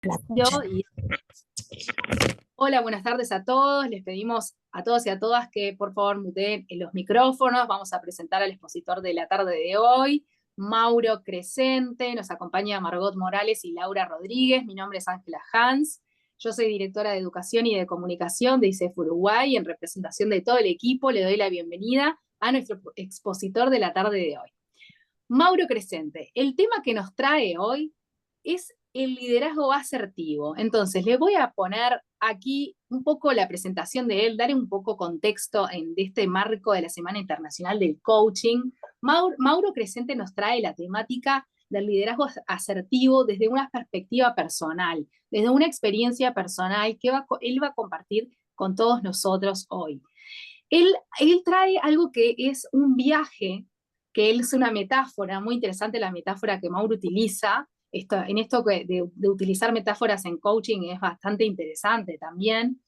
Yo y hola, buenas tardes a todos. Les pedimos a todos y a todas que por favor muteen los micrófonos. Vamos a presentar al expositor de la tarde de hoy, Mauro Crescente. Nos acompaña Margot Morales y Laura Rodríguez. Mi nombre es Ángela Hans. Yo soy directora de Educación y de Comunicación de ICEF Uruguay. En representación de todo el equipo, le doy la bienvenida a nuestro expositor de la tarde de hoy. Mauro Crescente, el tema que nos trae hoy es el liderazgo asertivo. Entonces, le voy a poner aquí un poco la presentación de él, darle un poco contexto de este marco de la Semana Internacional del Coaching. Mauro Crescente nos trae la temática del liderazgo asertivo desde una perspectiva personal, desde una experiencia personal que él va a compartir con todos nosotros hoy. Él trae algo que es un viaje, que él es una metáfora, muy interesante la metáfora que Mauro utiliza. En esto de utilizar metáforas en coaching es bastante interesante también.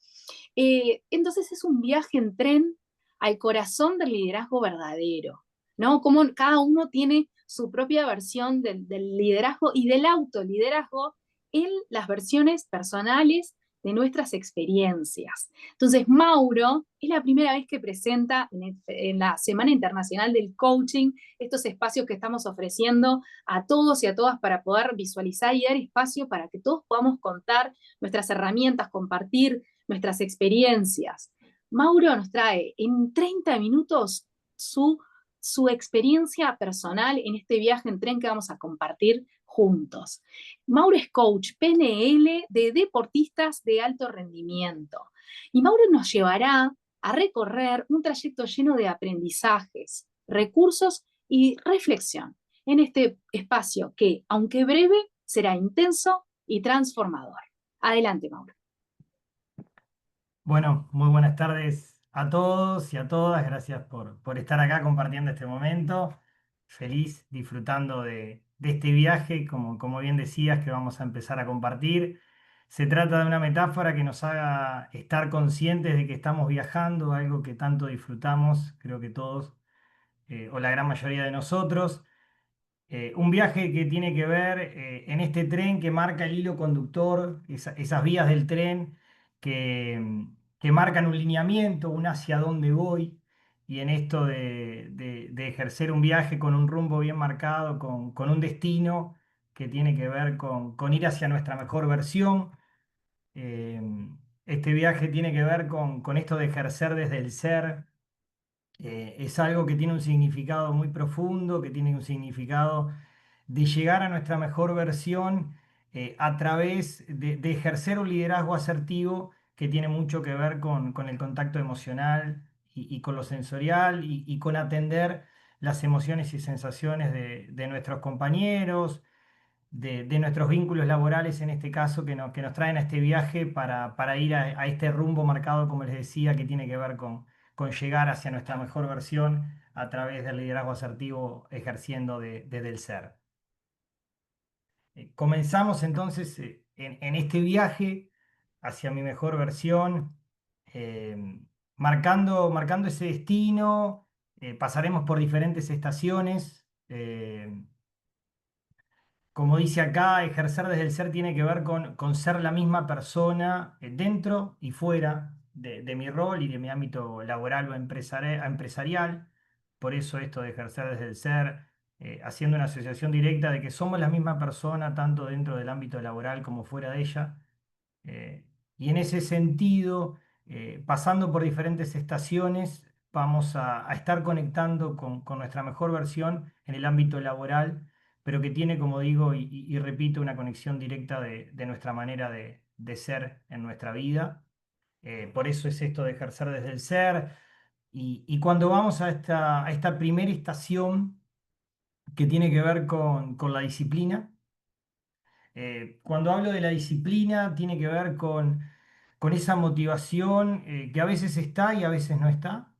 Entonces es un viaje en tren al corazón del liderazgo verdadero, ¿no? Como cada uno tiene su propia versión del liderazgo y del autoliderazgo en las versiones personales de nuestras experiencias. Entonces, Mauro es la primera vez que presenta en la Semana Internacional del Coaching estos espacios que estamos ofreciendo a todos y a todas para poder visualizar y dar espacio para que todos podamos contar nuestras herramientas, compartir nuestras experiencias. Mauro nos trae en 30 minutos su experiencia personal en este viaje en tren que vamos a compartir juntos. Mauro es coach PNL de deportistas de alto rendimiento. Y Mauro nos llevará a recorrer un trayecto lleno de aprendizajes, recursos y reflexión en este espacio que, aunque breve, será intenso y transformador. Adelante, Mauro. Bueno, muy buenas tardes a todos y a todas. Gracias por estar acá compartiendo este momento. Feliz disfrutando de este viaje, como bien decías, que vamos a empezar a compartir. Se trata de una metáfora que nos haga estar conscientes de que estamos viajando, algo que tanto disfrutamos, creo que todos, o la gran mayoría de nosotros. Un viaje que tiene que ver en este tren que marca el hilo conductor, esas vías del tren que marcan un lineamiento, un hacia dónde voy, y en esto de ejercer un viaje con un rumbo bien marcado, con un destino que tiene que ver con ir hacia nuestra mejor versión. Eh, este viaje tiene que ver con esto de ejercer desde el ser. Es algo que tiene un significado muy profundo, que tiene un significado de llegar a nuestra mejor versión a través de ejercer un liderazgo asertivo que tiene mucho que ver con el contacto emocional y con lo sensorial y con atender las emociones y sensaciones de nuestros compañeros, de nuestros vínculos laborales en este caso que nos traen a este viaje para ir a este rumbo marcado, como les decía, que tiene que ver con llegar hacia nuestra mejor versión a través del liderazgo asertivo ejerciendo desde el ser. Comenzamos entonces en este viaje hacia mi mejor versión, eh, marcando ese destino. Pasaremos por diferentes estaciones. Como dice acá, ejercer desde el ser tiene que ver con ser la misma persona dentro y fuera de mi rol y de mi ámbito laboral o empresarial. Por eso esto de ejercer desde el ser, haciendo una asociación directa de que somos la misma persona tanto dentro del ámbito laboral como fuera de ella. Eh, y en ese sentido, pasando por diferentes estaciones, vamos a estar conectando con nuestra mejor versión en el ámbito laboral, pero que tiene, como digo y repito, una conexión directa de nuestra manera de ser en nuestra vida. Por eso es esto de ejercer desde el ser. Y cuando vamos a esta primera estación que tiene que ver con la disciplina, cuando hablo de la disciplina, tiene que ver con esa motivación que a veces está y a veces no está.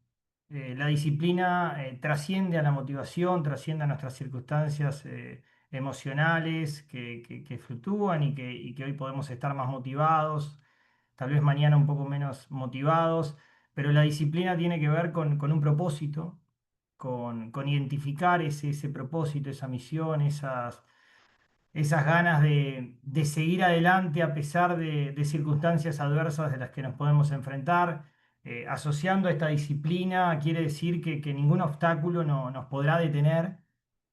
La disciplina trasciende a la motivación, trasciende a nuestras circunstancias emocionales que fluctúan y que hoy podemos estar más motivados, tal vez mañana un poco menos motivados, pero la disciplina tiene que ver con un propósito, con identificar ese propósito, esa misión, esas ganas de seguir adelante a pesar de circunstancias adversas de las que nos podemos enfrentar. Asociando esta disciplina quiere decir que ningún obstáculo nos podrá detener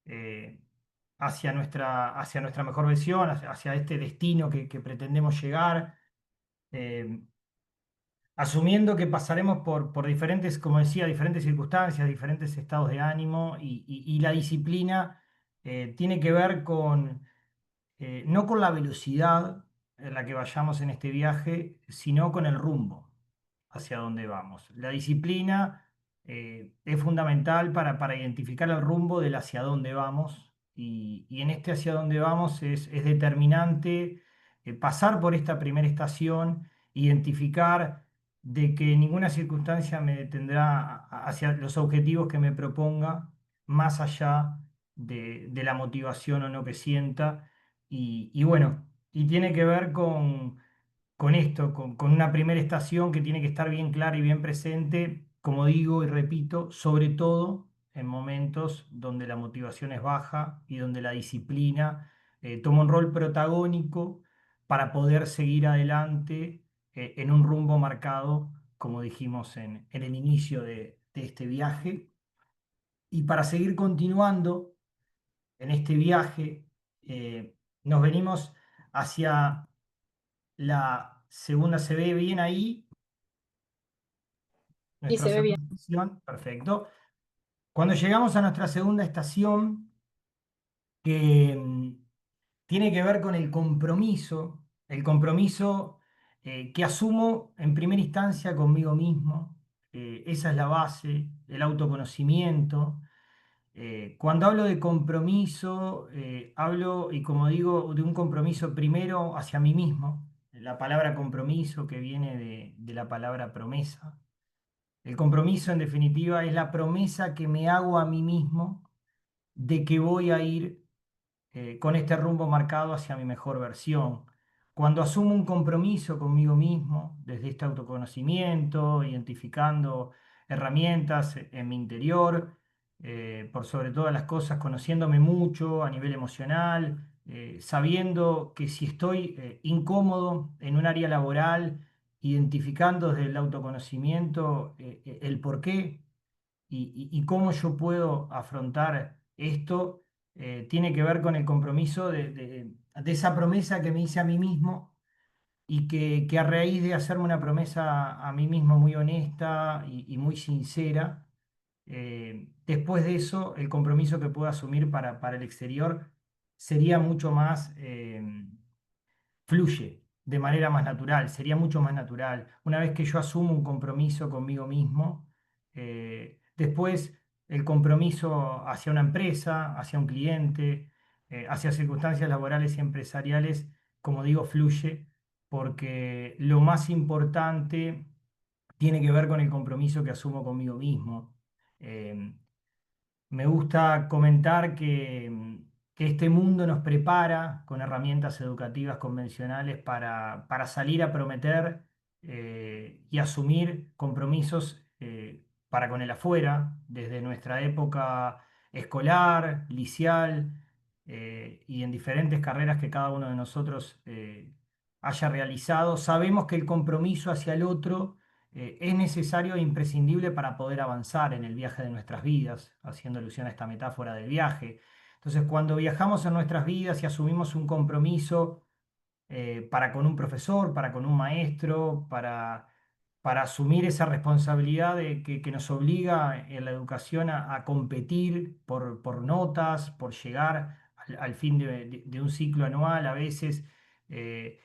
eh, hacia nuestra mejor versión, hacia este destino que pretendemos llegar. Eh, Asumiendo que pasaremos por diferentes, como decía, diferentes circunstancias, diferentes estados de ánimo y la disciplina tiene que ver no con la velocidad en la que vayamos en este viaje, sino con el rumbo hacia dónde vamos. La disciplina es fundamental para identificar el rumbo del hacia dónde vamos y en este hacia dónde vamos es determinante pasar por esta primera estación, identificar de que ninguna circunstancia me detendrá hacia los objetivos que me proponga, más allá de la motivación o no que sienta y bueno, y tiene que ver con esto, con una primera estación que tiene que estar bien clara y bien presente, como digo y repito, sobre todo en momentos donde la motivación es baja y donde la disciplina toma un rol protagónico para poder seguir adelante en un rumbo marcado, como dijimos en el inicio de este viaje. Y para seguir continuando en este viaje, nos venimos hacia la segunda. ¿Se ve bien ahí? Y Nuestra se ve bien. segunda estación, perfecto. Cuando llegamos a nuestra segunda estación, que tiene que ver con el compromiso que asumo en primera instancia conmigo mismo, esa es la base, el autoconocimiento. Cuando hablo de compromiso, hablo, y como digo, de un compromiso primero hacia mí mismo. La palabra compromiso que viene de la palabra promesa. El compromiso, en definitiva, es la promesa que me hago a mí mismo de que voy a ir con este rumbo marcado hacia mi mejor versión. Cuando asumo un compromiso conmigo mismo, desde este autoconocimiento, identificando herramientas en mi interior, por sobre todas las cosas, conociéndome mucho a nivel emocional, sabiendo que si estoy incómodo en un área laboral, identificando desde el autoconocimiento el por qué y cómo yo puedo afrontar esto, tiene que ver con el compromiso de esa promesa que me hice a mí mismo y que a raíz de hacerme una promesa a mí mismo muy honesta y muy sincera, después de eso, el compromiso que puedo asumir para el exterior sería mucho más fluye de manera más natural, sería mucho más natural. Una vez que yo asumo un compromiso conmigo mismo, después el compromiso hacia una empresa, hacia un cliente, hacia circunstancias laborales y empresariales, como digo, fluye, porque lo más importante tiene que ver con el compromiso que asumo conmigo mismo. Eh, Me gusta comentar que este mundo nos prepara con herramientas educativas convencionales para salir a prometer y asumir compromisos para con el afuera, desde nuestra época escolar, liceal y en diferentes carreras que cada uno de nosotros haya realizado. Sabemos que el compromiso hacia el otro es necesario e imprescindible para poder avanzar en el viaje de nuestras vidas, haciendo alusión a esta metáfora del viaje. Entonces, cuando viajamos en nuestras vidas y asumimos un compromiso para con un profesor, para con un maestro, para asumir esa responsabilidad que nos obliga en la educación a competir por notas, por llegar al fin de un ciclo anual, a veces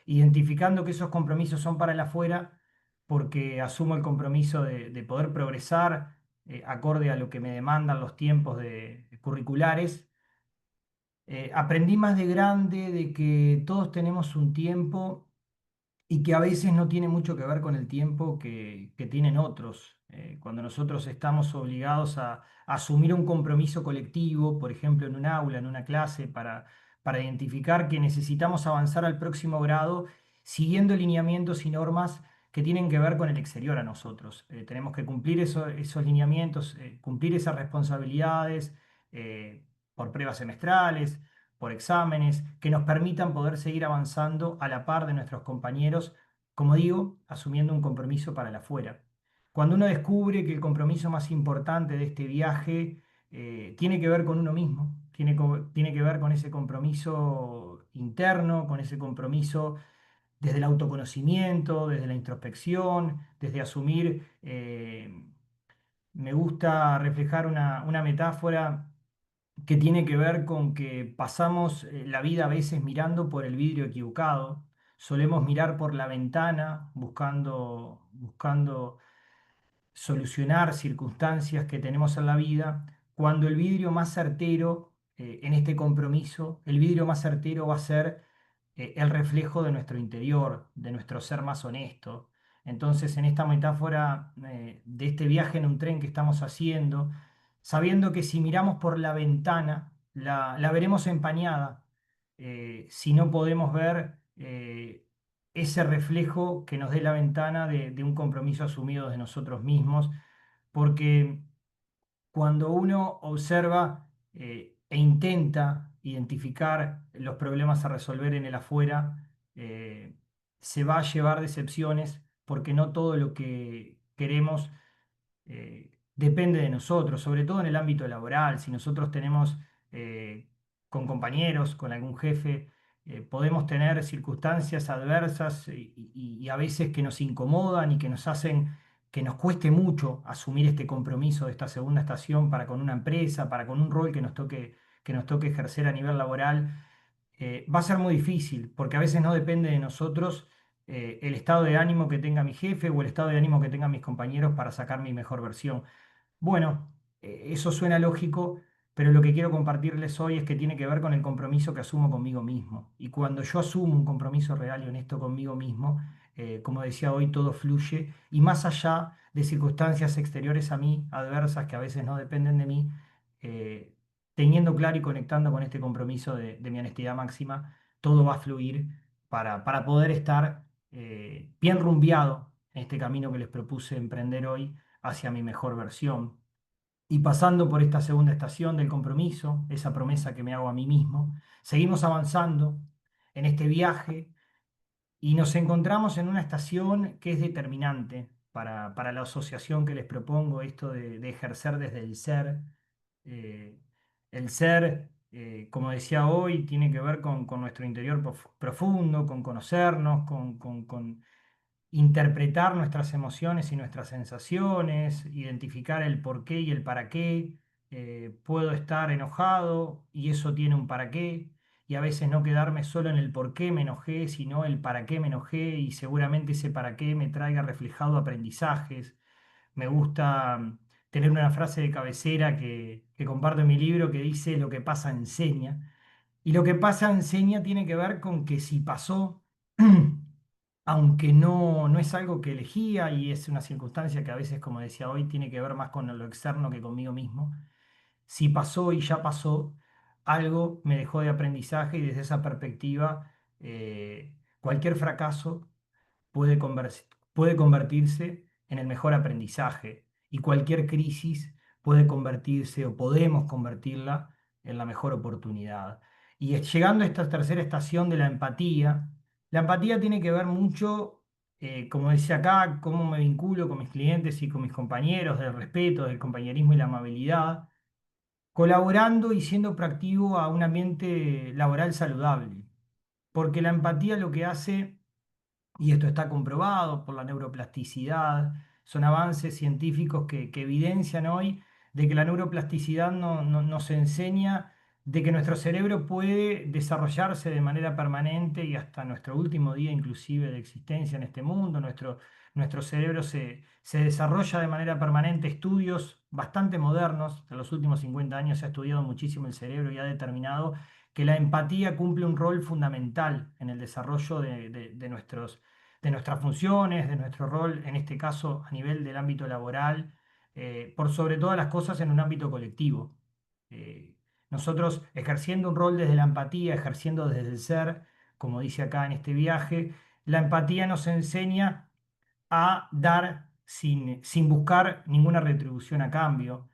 identificando que esos compromisos son para el afuera, porque asumo el compromiso de poder progresar acorde a lo que me demandan los tiempos curriculares. Aprendí más de grande de que todos tenemos un tiempo y que a veces no tiene mucho que ver con el tiempo que tienen otros. Cuando nosotros estamos obligados a asumir un compromiso colectivo, por ejemplo, en un aula, en una clase, para identificar que necesitamos avanzar al próximo grado, siguiendo lineamientos y normas que tienen que ver con el exterior a nosotros. Tenemos que cumplir esos lineamientos, cumplir esas responsabilidades por pruebas semestrales, por exámenes, que nos permitan poder seguir avanzando a la par de nuestros compañeros, como digo, asumiendo un compromiso para el afuera. Cuando uno descubre que el compromiso más importante de este viaje tiene que ver con uno mismo, tiene que ver con ese compromiso interno, con ese compromiso desde el autoconocimiento, desde la introspección, desde asumir, me gusta reflejar una metáfora que tiene que ver con que pasamos la vida a veces mirando por el vidrio equivocado, solemos mirar por la ventana buscando solucionar circunstancias que tenemos en la vida, cuando el vidrio más certero en este compromiso, el vidrio más certero va a ser el reflejo de nuestro interior, de nuestro ser más honesto. Entonces, en esta metáfora de este viaje en un tren que estamos haciendo, sabiendo que si miramos por la ventana, la veremos empañada, si no podemos ver ese reflejo que nos dé la ventana de un compromiso asumido de nosotros mismos, porque cuando uno observa e intenta identificar los problemas a resolver en el afuera, se va a llevar decepciones porque no todo lo que queremos depende de nosotros, sobre todo en el ámbito laboral. Si nosotros tenemos con compañeros, con algún jefe, podemos tener circunstancias adversas y a veces que nos incomodan y que nos hacen que nos cueste mucho asumir este compromiso de esta segunda estación para con una empresa, para con un rol que nos toque ejercer a nivel laboral. Va a ser muy difícil porque a veces no depende de nosotros el estado de ánimo que tenga mi jefe o el estado de ánimo que tengan mis compañeros para sacar mi mejor versión. Bueno, eso suena lógico, pero lo que quiero compartirles hoy es que tiene que ver con el compromiso que asumo conmigo mismo. Y cuando yo asumo un compromiso real y honesto conmigo mismo, como decía hoy, todo fluye y más allá de circunstancias exteriores a mí, adversas, que a veces no dependen de mí, eh, teniendo claro y conectando con este compromiso de mi honestidad máxima, todo va a fluir para poder estar bien rumbeado en este camino que les propuse emprender hoy hacia mi mejor versión. Y pasando por esta segunda estación del compromiso, esa promesa que me hago a mí mismo, seguimos avanzando en este viaje y nos encontramos en una estación que es determinante para la asociación que les propongo, esto de ejercer desde el ser. Eh, el ser, como decía hoy, tiene que ver con nuestro interior profundo, con conocernos, con interpretar nuestras emociones y nuestras sensaciones, identificar el por qué y el para qué. Puedo estar enojado y eso tiene un para qué, y a veces no quedarme solo en el por qué me enojé, sino el para qué me enojé, y seguramente ese para qué me traiga reflejado aprendizajes. Me gusta tener una frase de cabecera que comparto en mi libro que dice: lo que pasa enseña. Y lo que pasa enseña tiene que ver con que si pasó, aunque no es algo que elegía y es una circunstancia que a veces, como decía hoy, tiene que ver más con lo externo que conmigo mismo, si pasó y ya pasó, algo me dejó de aprendizaje y desde esa perspectiva, cualquier fracaso puede convertirse en el mejor aprendizaje y cualquier crisis puede convertirse o podemos convertirla en la mejor oportunidad. Y llegando a esta tercera estación de la empatía tiene que ver mucho, como decía acá, cómo me vinculo con mis clientes y con mis compañeros, del respeto, del compañerismo y la amabilidad, colaborando y siendo proactivo a un ambiente laboral saludable. Porque la empatía lo que hace, y esto está comprobado por la neuroplasticidad, son avances científicos que evidencian hoy de que la neuroplasticidad nos enseña de que nuestro cerebro puede desarrollarse de manera permanente y hasta nuestro último día inclusive de existencia en este mundo. Nuestro cerebro se desarrolla de manera permanente. Estudios bastante modernos, en los últimos 50 años se ha estudiado muchísimo el cerebro y ha determinado que la empatía cumple un rol fundamental en el desarrollo de nuestras funciones, de nuestro rol, en este caso a nivel del ámbito laboral, por sobre todas las cosas en un ámbito colectivo. Eh, Nosotros ejerciendo un rol desde la empatía, ejerciendo desde el ser, como dice acá en este viaje, la empatía nos enseña a dar sin buscar ninguna retribución a cambio,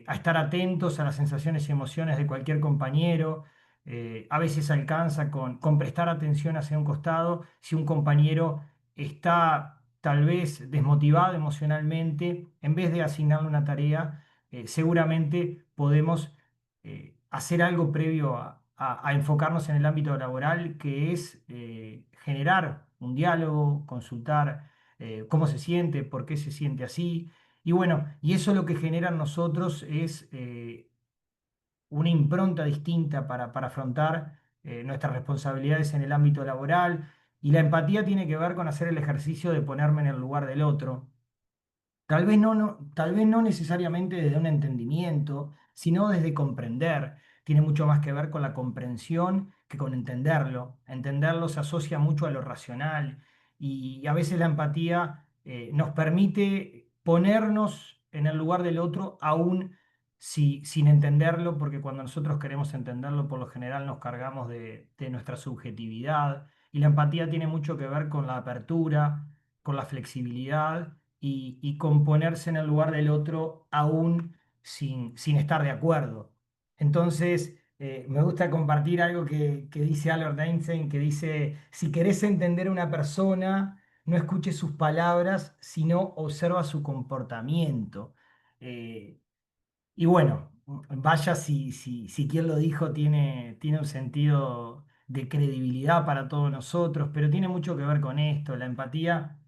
a estar atentos a las sensaciones y emociones de cualquier compañero, A veces alcanza con prestar atención hacia un costado. Si un compañero está tal vez desmotivado emocionalmente, en vez de asignarle una tarea, seguramente podemos hacer algo previo a enfocarnos en el ámbito laboral, que es generar un diálogo, consultar cómo se siente, por qué se siente así. Y bueno, y eso lo que genera en nosotros es una impronta distinta para afrontar nuestras responsabilidades en el ámbito laboral. Y la empatía tiene que ver con hacer el ejercicio de ponerme en el lugar del otro. Tal vez no necesariamente desde un entendimiento, sino desde comprender. Tiene mucho más que ver con la comprensión que con entenderlo. Entenderlo se asocia mucho a lo racional y a veces la empatía nos permite ponernos en el lugar del otro aún sin entenderlo, porque cuando nosotros queremos entenderlo, por lo general nos cargamos de nuestra subjetividad. Y la empatía tiene mucho que ver con la apertura, con la flexibilidad y con ponerse en el lugar del otro aún sin estar de acuerdo. Entonces, me gusta compartir algo que dice Albert Einstein, que dice, si querés entender a una persona, no escuches sus palabras, sino observa su comportamiento. Eh, y bueno, vaya si quien lo dijo tiene un sentido de credibilidad para todos nosotros, pero tiene mucho que ver con esto. La empatía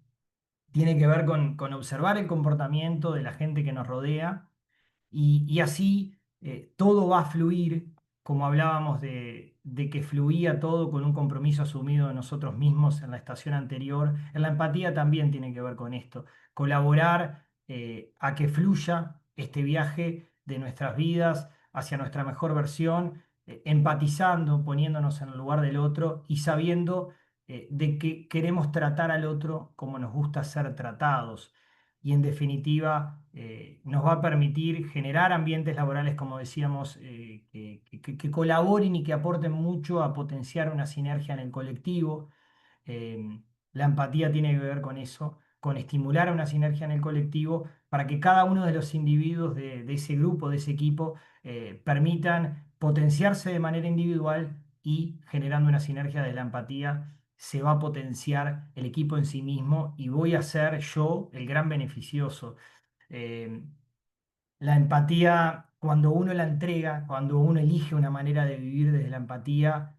tiene que ver con observar el comportamiento de la gente que nos rodea y así todo va a fluir, como hablábamos de que fluía todo con un compromiso asumido de nosotros mismos en la estación anterior. En la empatía también tiene que ver con esto, colaborar a que fluya este viaje de nuestras vidas hacia nuestra mejor versión, empatizando, poniéndonos en el lugar del otro y sabiendo de que queremos tratar al otro como nos gusta ser tratados y en definitiva nos va a permitir generar ambientes laborales, como decíamos, que colaboren y que aporten mucho a potenciar una sinergia en el colectivo. Eh, la empatía tiene que ver con eso, con estimular una sinergia en el colectivo para que cada uno de los individuos de ese grupo, de ese equipo, permitan potenciarse de manera individual y generando una sinergia de la empatía se va a potenciar el equipo en sí mismo y voy a ser yo el gran beneficioso. Eh, la empatía, cuando uno la entrega, cuando uno elige una manera de vivir desde la empatía,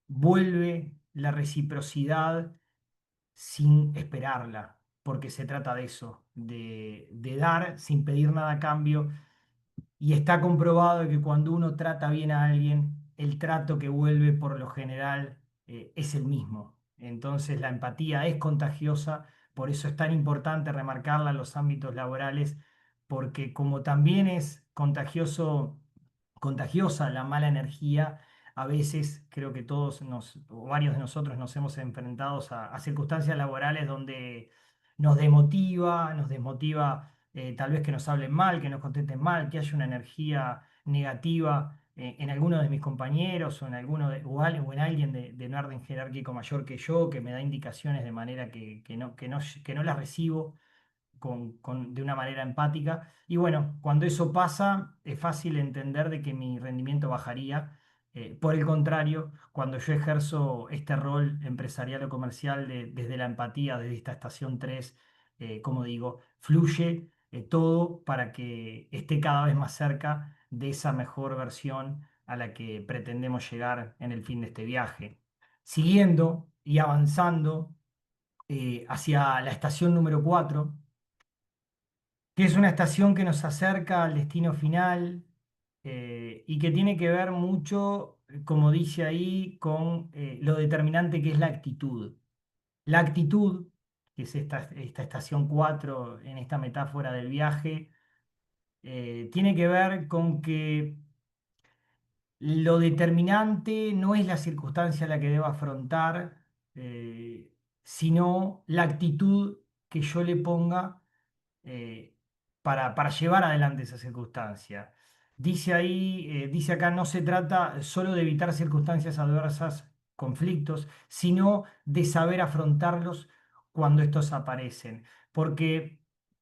vuelve la reciprocidad sin esperarla, porque se trata de eso, de dar sin pedir nada a cambio y está comprobado que cuando uno trata bien a alguien, el trato que vuelve por lo general es el mismo. Entonces la empatía es contagiosa, por eso es tan importante remarcarla en los ámbitos laborales, porque como también es contagiosa la mala energía, a veces creo que o varios de nosotros nos hemos enfrentado a circunstancias laborales donde nos desmotiva tal vez que nos hablen mal, que nos contesten mal, que haya una energía negativa en alguno de mis compañeros o en o en alguien de un orden jerárquico mayor que yo, que me da indicaciones de manera que no las recibo de una manera empática. Y bueno, cuando eso pasa, es fácil entender de que mi rendimiento bajaría. Por el contrario, cuando yo ejerzo este rol empresarial o comercial desde la empatía, desde esta estación 3 como digo, fluye todo para que esté cada vez más cerca de esa mejor versión a la que pretendemos llegar en el fin de este viaje. Siguiendo y avanzando hacia la estación número 4, que es una estación que nos acerca al destino final y que tiene que ver mucho, como dice ahí, con lo determinante que es la actitud. La actitud, que es esta estación 4 en esta metáfora del viaje, tiene que ver con que lo determinante no es la circunstancia a la que debo afrontar, eh, sino la actitud que yo le ponga eh, para llevar adelante esa circunstancia. Dice acá, no se trata solo de evitar circunstancias adversas, conflictos, sino de saber afrontarlos cuando estos aparecen. Porque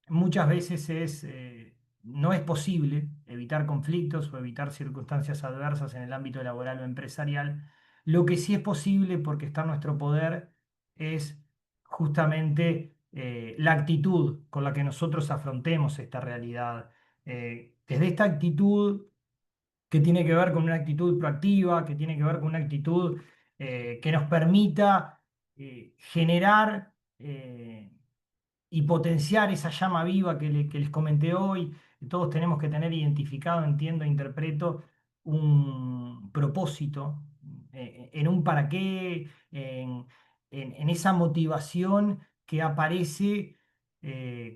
muchas veces no es posible evitar conflictos o evitar circunstancias adversas en el ámbito laboral o empresarial. Lo que sí es posible, porque está en nuestro poder, es justamente la actitud con la que nosotros afrontemos esta realidad. Desde esta actitud que tiene que ver con una actitud proactiva, que tiene que ver con una actitud que nos permita generar y potenciar esa llama viva que les comenté hoy. Todos tenemos que tener identificado, entiendo, interpreto un propósito, en un para qué, en esa motivación que aparece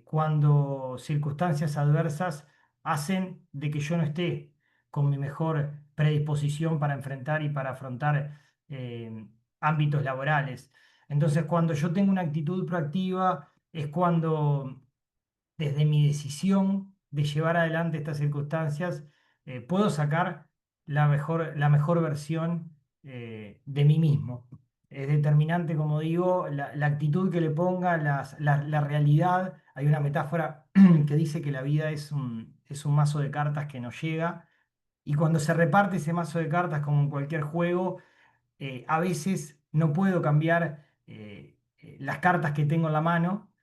cuando circunstancias adversas hacen de que yo no esté con mi mejor predisposición para enfrentar y para afrontar ámbitos laborales. Entonces, cuando yo tengo una actitud proactiva, es cuando desde mi decisión de llevar adelante estas circunstancias, puedo sacar la mejor versión de mí mismo. Es determinante, como digo, la actitud que le ponga, la realidad. Hay una metáfora que dice que la vida es un mazo de cartas que nos llega y cuando se reparte ese mazo de cartas, como en cualquier juego, a veces no puedo cambiar las cartas que tengo en la mano.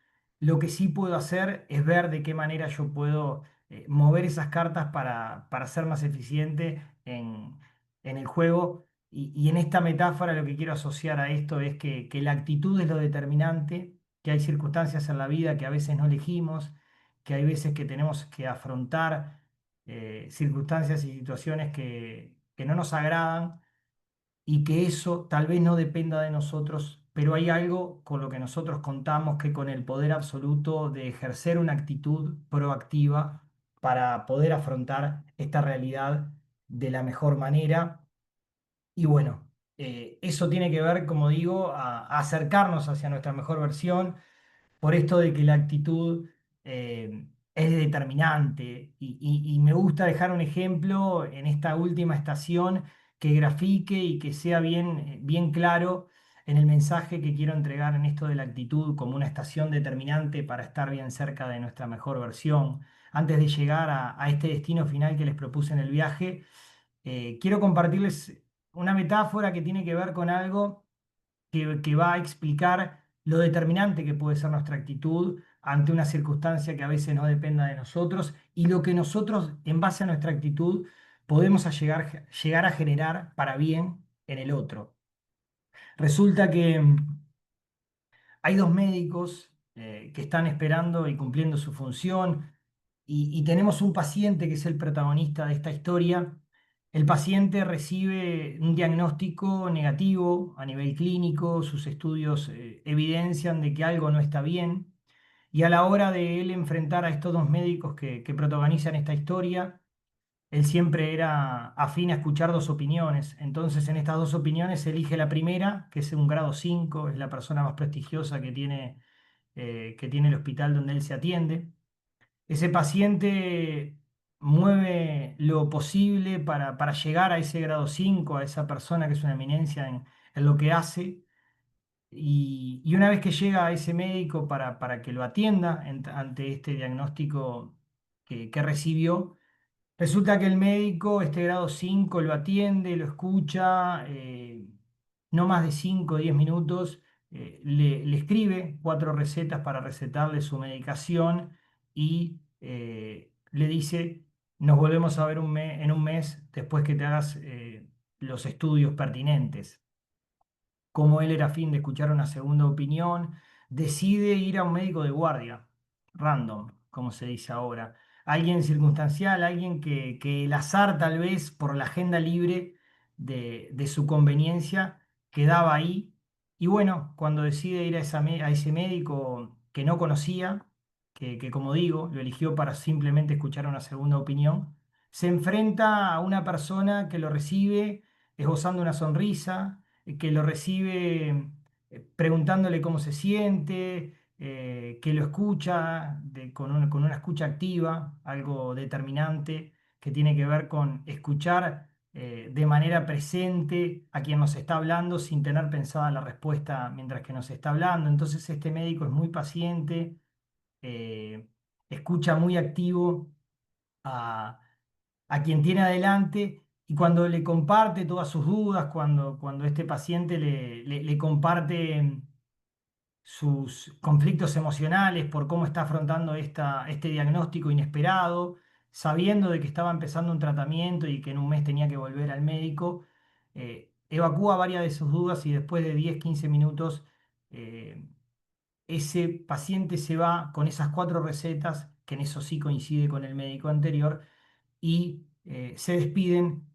Lo que sí puedo hacer es ver de qué manera yo puedo mover esas cartas para ser más eficiente en el juego. Y en esta metáfora lo que quiero asociar a esto es que la actitud es lo determinante, que hay circunstancias en la vida que a veces no elegimos, que hay veces que tenemos que afrontar circunstancias y situaciones que no nos agradan y que eso tal vez no dependa de nosotros, pero hay algo con lo que nosotros contamos que con el poder absoluto de ejercer una actitud proactiva para poder afrontar esta realidad de la mejor manera. Y bueno, eso tiene que ver, como digo, a acercarnos hacia nuestra mejor versión por esto de que la actitud es determinante y me gusta dejar un ejemplo en esta última estación que grafique y que sea bien claro en el mensaje que quiero entregar en esto de la actitud como una estación determinante para estar bien cerca de nuestra mejor versión. Antes de llegar a este destino final que les propuse en el viaje, quiero compartirles una metáfora que tiene que ver con algo que va a explicar lo determinante que puede ser nuestra actitud ante una circunstancia que a veces no dependa de nosotros y lo que nosotros, en base a nuestra actitud, podemos llegar a generar para bien en el otro. Resulta que hay dos médicos que están esperando y cumpliendo su función y tenemos un paciente que es el protagonista de esta historia. El paciente recibe un diagnóstico negativo a nivel clínico, sus estudios evidencian de que algo no está bien y a la hora de él enfrentar a estos dos médicos que protagonizan esta historia, él siempre era afín a escuchar dos opiniones. Entonces, en estas dos opiniones elige la primera, que es un grado 5, es la persona más prestigiosa que tiene el hospital donde él se atiende. Ese paciente mueve lo posible para llegar a ese grado 5, a esa persona que es una eminencia en lo que hace. Y una vez que llega a ese médico para que lo atienda ante este diagnóstico que recibió, resulta que el médico, este grado 5 lo atiende, lo escucha, no más de 5 o 10 minutos, le escribe 4 recetas para recetarle su medicación y le dice, nos volvemos a ver en un mes después que te hagas los estudios pertinentes. Como él era afín de escuchar una segunda opinión, decide ir a un médico de guardia, random, como se dice ahora. Alguien circunstancial, alguien que el azar tal vez por la agenda libre de su conveniencia quedaba ahí. Y bueno, cuando decide ir a ese médico que no conocía, que como digo, lo eligió para simplemente escuchar una segunda opinión, se enfrenta a una persona que lo recibe esbozando una sonrisa, que lo recibe preguntándole cómo se siente, que lo escucha con una escucha activa, algo determinante que tiene que ver con escuchar de manera presente a quien nos está hablando sin tener pensada la respuesta mientras que nos está hablando. Entonces este médico es muy paciente, escucha muy activo a, a quien tiene adelante y cuando le comparte todas sus dudas, cuando este paciente le comparte sus conflictos emocionales por cómo está afrontando este diagnóstico inesperado, sabiendo de que estaba empezando un tratamiento y que en un mes tenía que volver al médico, evacúa varias de sus dudas y después de 10, 15 minutos eh, ese paciente se va con esas 4 recetas, que en eso sí coincide con el médico anterior, y se despiden.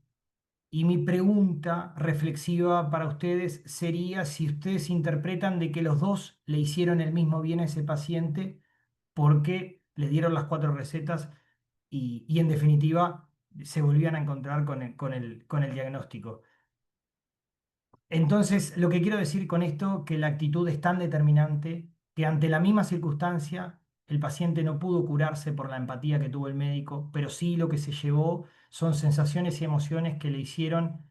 Y mi pregunta reflexiva para ustedes sería si ustedes interpretan de que los dos le hicieron el mismo bien a ese paciente, porque le dieron las 4 recetas y en definitiva se volvían a encontrar con el diagnóstico. Entonces, lo que quiero decir con esto, que la actitud es tan determinante que ante la misma circunstancia, el paciente no pudo curarse por la empatía que tuvo el médico, pero sí lo que se llevó son sensaciones y emociones que le hicieron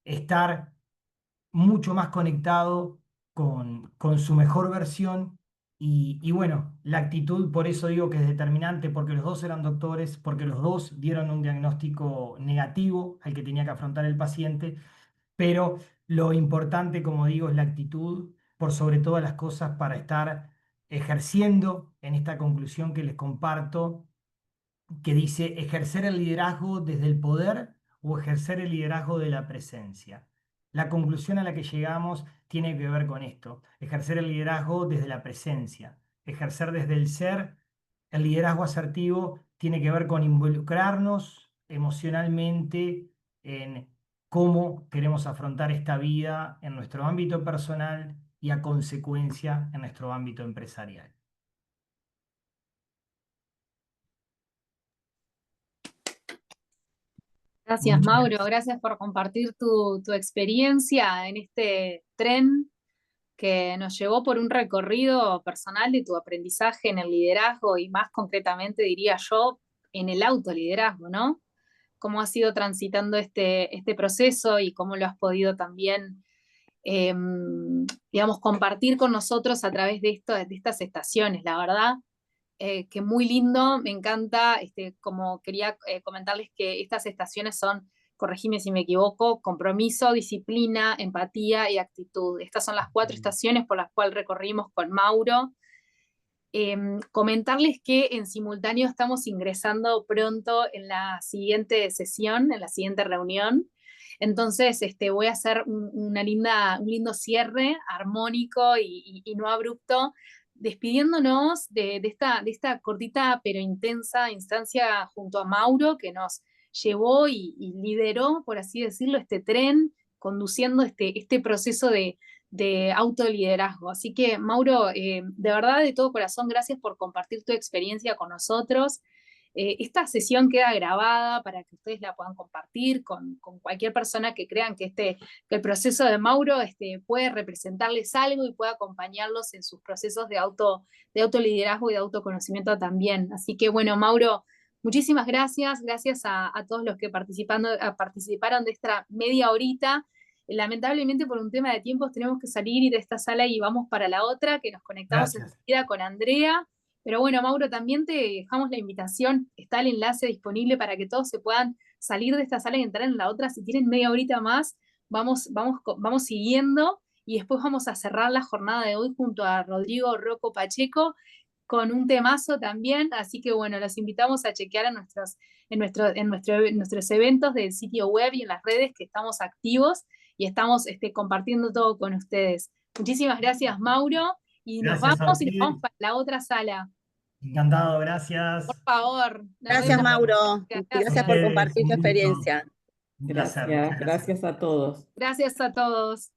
estar mucho más conectado con su mejor versión. Y bueno, la actitud, por eso digo que es determinante, porque los dos eran doctores, porque los dos dieron un diagnóstico negativo al que tenía que afrontar el paciente, pero lo importante, como digo, es la actitud por sobre todas las cosas para estar ejerciendo en esta conclusión que les comparto, que dice ejercer el liderazgo desde el poder o ejercer el liderazgo de la presencia. La conclusión a la que llegamos tiene que ver con esto, ejercer el liderazgo desde la presencia, ejercer desde el ser. El liderazgo asertivo tiene que ver con involucrarnos emocionalmente en cómo queremos afrontar esta vida en nuestro ámbito personal y a consecuencia en nuestro ámbito empresarial. Gracias, Muchas Mauro. gracias. Gracias por compartir tu experiencia en este tren que nos llevó por un recorrido personal de tu aprendizaje en el liderazgo y más concretamente, diría yo, en el autoliderazgo, ¿no? Cómo has ido transitando este proceso y cómo lo has podido también, eh, digamos, compartir con nosotros a través de estas estaciones. La verdad, que muy lindo, me encanta, como quería comentarles que estas estaciones son, corregime si me equivoco, compromiso, disciplina, empatía y actitud. Estas son las 4 estaciones por las cuales recorrimos con Mauro. Comentarles que en simultáneo estamos ingresando pronto en la siguiente sesión, en la siguiente reunión. Entonces, voy a hacer un lindo cierre armónico y no abrupto, despidiéndonos de esta cortita pero intensa instancia junto a Mauro, que nos llevó y lideró, por así decirlo, este tren, conduciendo este proceso de autoliderazgo. Así que, Mauro, de verdad, de todo corazón, gracias por compartir tu experiencia con nosotros. Esta sesión queda grabada para que ustedes la puedan compartir con cualquier persona que crean que el proceso de Mauro puede representarles algo y puede acompañarlos en sus procesos de autoliderazgo y de autoconocimiento también. Así que, bueno, Mauro, muchísimas gracias. Gracias a todos los que participaron de esta media horita. Lamentablemente por un tema de tiempos tenemos que salir de esta sala y vamos para la otra, que nos conectamos Gracias. enseguida con Andrea. Pero bueno, Mauro, también te dejamos la invitación, está el enlace disponible para que todos se puedan salir de esta sala y entrar en la otra. Si tienen media horita más, vamos siguiendo y después vamos a cerrar la jornada de hoy junto a Rodrigo Rocco Pacheco con un temazo también. Así que bueno, los invitamos a chequear en nuestros eventos del sitio web y en las redes que estamos activos y estamos compartiendo todo con ustedes. Muchísimas gracias, Mauro, y nos Gracias vamos a y nos vamos ustedes. para la otra sala. Encantado, Por gracias. favor, nos Gracias, vemos. Mauro. A Gracias por ustedes, compartir un tu gusto. experiencia. Un placer, muchas Gracias, gracias. gracias a todos. Gracias a todos.